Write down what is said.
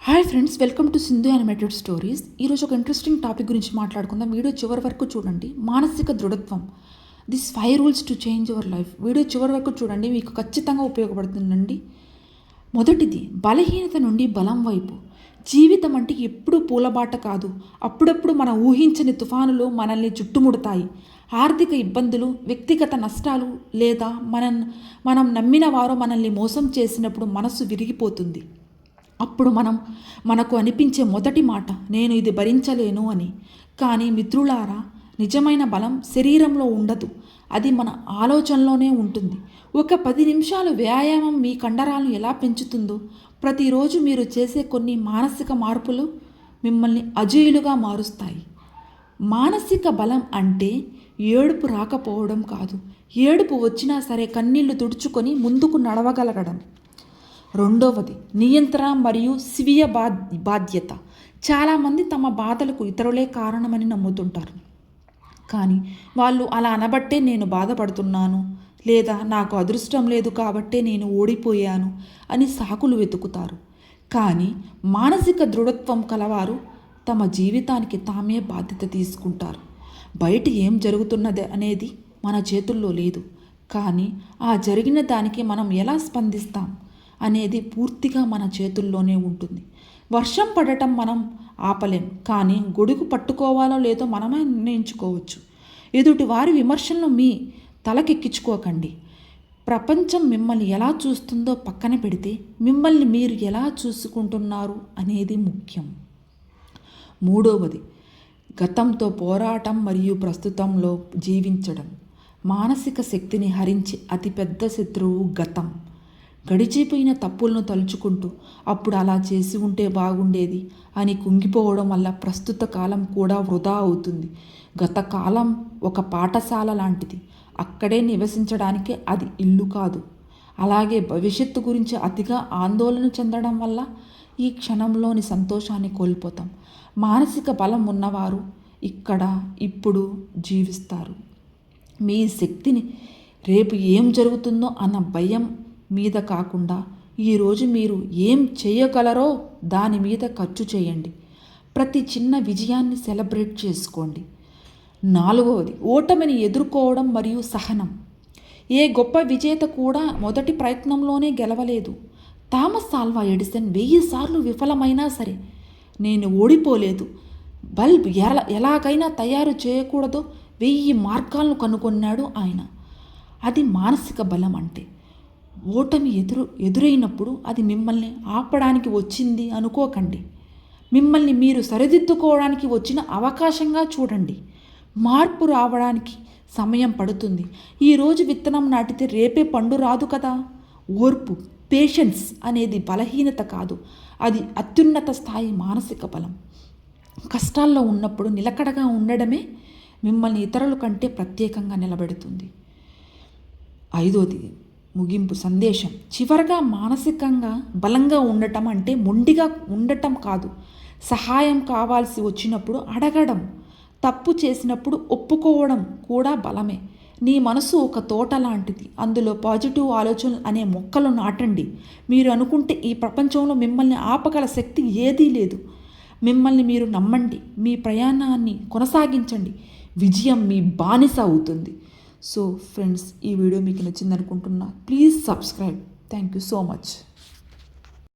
Hi friends, welcome to Sindhu animated stories. ఈరోజు ఒక interesting topic గురించి మాట్లాడుకుందాం. వీడియో చివరి వరకు చూడండి. మానసిక దృఢత్వం, this 5 rules to change your life. Video చివరి వరకు చూడండి, మీకు ఖచ్చితంగా ఉపయోగపడుతుందండి. మొదటిది, బలహీనత నుండి బలం వైపు. జీవితం అంటే ఎప్పుడూ పూలబాట కాదు. అప్పుడప్పుడు మన ఊహించని తుఫానులు మనల్ని చుట్టుముడతాయి. ఆర్థిక ఇబ్బందులు, వ్యక్తిగత నష్టాలు, లేదా మనం నమ్మిన వారు మనల్ని మోసం చేసినప్పుడు మనసు విరిగిపోతుంది. అప్పుడు మనకు అనిపించే మొదటి మాట, నేను ఇది భరించలేను అని. కానీ మిత్రులారా, నిజమైన బలం శరీరంలో ఉండదు, అది మన ఆలోచనలోనే ఉంటుంది. ఒక 10 నిమిషాలు వ్యాయామం మీ కండరాలను ఎలా పెంచుతుందో, ప్రతిరోజు మీరు చేసే కొన్ని మానసిక మార్పులు మిమ్మల్ని అజేయులుగా మారుస్తాయి. మానసిక బలం అంటే ఏడుపు రాకపోవడం కాదు. ఏడుపు వచ్చినా సరే కన్నీళ్లు తుడుచుకొని ముందుకు నడవగలగడం. రెండవది, నియంత్రణ మరియు స్వీయ బాధ్యత. చాలామంది తమ బాధలకు ఇతరులే కారణమని నమ్ముతుంటారు. కానీ వాళ్ళు అలా అనబట్టే నేను బాధపడుతున్నాను, లేదా నాకు అదృష్టం లేదు కాబట్టే నేను ఓడిపోయాను అని సాకులు వెతుకుతారు. కానీ మానసిక దృఢత్వం కలవారు తమ జీవితానికి తామే బాధ్యత తీసుకుంటారు. బయట ఏం జరుగుతున్నది అనేది మన చేతుల్లో లేదు, కానీ ఆ జరిగిన దానికి మనం ఎలా స్పందిస్తాం అనేది పూర్తిగా మన చేతుల్లోనే ఉంటుంది. వర్షం పడటం మనం ఆపలేం, కానీ గొడుగు పట్టుకోవాలో లేదో మనమే నిర్ణయించుకోవచ్చు. ఎదుటి వారి విమర్శలను మీ తలకెక్కించుకోకండి. ప్రపంచం మిమ్మల్ని ఎలా చూస్తుందో పక్కన పెడితే మిమ్మల్ని మీరు ఎలా చూసుకుంటున్నారు అనేది ముఖ్యం. మూడవది, గతంతో పోరాటం మరియు ప్రస్తుతంలో జీవించడం. మానసిక శక్తిని హరించే అతిపెద్ద శత్రువు గతం. గడిచిపోయిన తప్పులను తలుచుకుంటూ అప్పుడు అలా చేసి ఉంటే బాగుండేది అని కుంగిపోవడం వల్ల ప్రస్తుత కాలం కూడా వృధా అవుతుంది. గత కాలం ఒక పాఠశాల లాంటిది, అక్కడే నివసించడానికి అది ఇల్లు కాదు. అలాగే భవిష్యత్తు గురించి అతిగా ఆందోళన చెందడం వల్ల ఈ క్షణంలోని సంతోషాన్ని కోల్పోతాం. మానసిక బలం ఉన్నవారు ఇక్కడ ఇప్పుడు జీవిస్తారు. మీ శక్తిని రేపు ఏం జరుగుతుందో అన్న భయం మీద కాకుండా ఈరోజు మీరు ఏం చేయగలరో దాని మీద ఖర్చు చేయండి. ప్రతి చిన్న విజయాన్ని సెలబ్రేట్ చేసుకోండి. నాలుగవది, ఓటమిని ఎదుర్కోవడం మరియు సహనం. ఏ గొప్ప విజేత కూడా మొదటి ప్రయత్నంలోనే గెలవలేదు. థామస్ ఆల్వా ఎడిసన్ 1000 సార్లు విఫలమైనా సరే నేను ఓడిపోలేదు, బల్బ్ ఎలాగైనా తయారు చేయకూడదో 1000 మార్గాలను కనుగొన్నాడు ఆయన. అది మానసిక బలం అంటే. ఓటమి ఎదురైనప్పుడు అది మిమ్మల్ని ఆపడానికి వచ్చింది అనుకోకండి. మిమ్మల్ని మీరు సరిదిద్దుకోవడానికి వచ్చిన అవకాశంగా చూడండి. మార్పు రావడానికి సమయం పడుతుంది. ఈరోజు విత్తనం నాటితే రేపే పండు రాదు కదా. ఓర్పు, పేషెన్స్ అనేది బలహీనత కాదు, అది అత్యున్నత స్థాయి మానసిక బలం. కష్టాల్లో ఉన్నప్పుడు నిలకడగా ఉండడమే మిమ్మల్ని ఇతరుల కంటే ప్రత్యేకంగా నిలబెడుతుంది. ఐదోది, ముగింపు సందేశం. చివరగా, మానసికంగా బలంగా ఉండటం అంటే మొండిగా ఉండటం కాదు. సహాయం కావాల్సి వచ్చినప్పుడు అడగడం, తప్పు చేసినప్పుడు ఒప్పుకోవడం కూడా బలమే. నీ మనసు ఒక తోట లాంటిది, అందులో పాజిటివ్ ఆలోచనలు అనే మొక్కలు నాటండి. మీరు అనుకుంటే ఈ ప్రపంచంలో మిమ్మల్ని ఆపగల శక్తి ఏదీ లేదు. మిమ్మల్ని మీరు నమ్మండి, మీ ప్రయాణాన్ని కొనసాగించండి, విజయం మీ బానిస అవుతుంది. సో ఫ్రెండ్స్, ఈ వీడియో మీకు నచ్చింది అనుకుంటున్నా. Please subscribe. Thank you so much.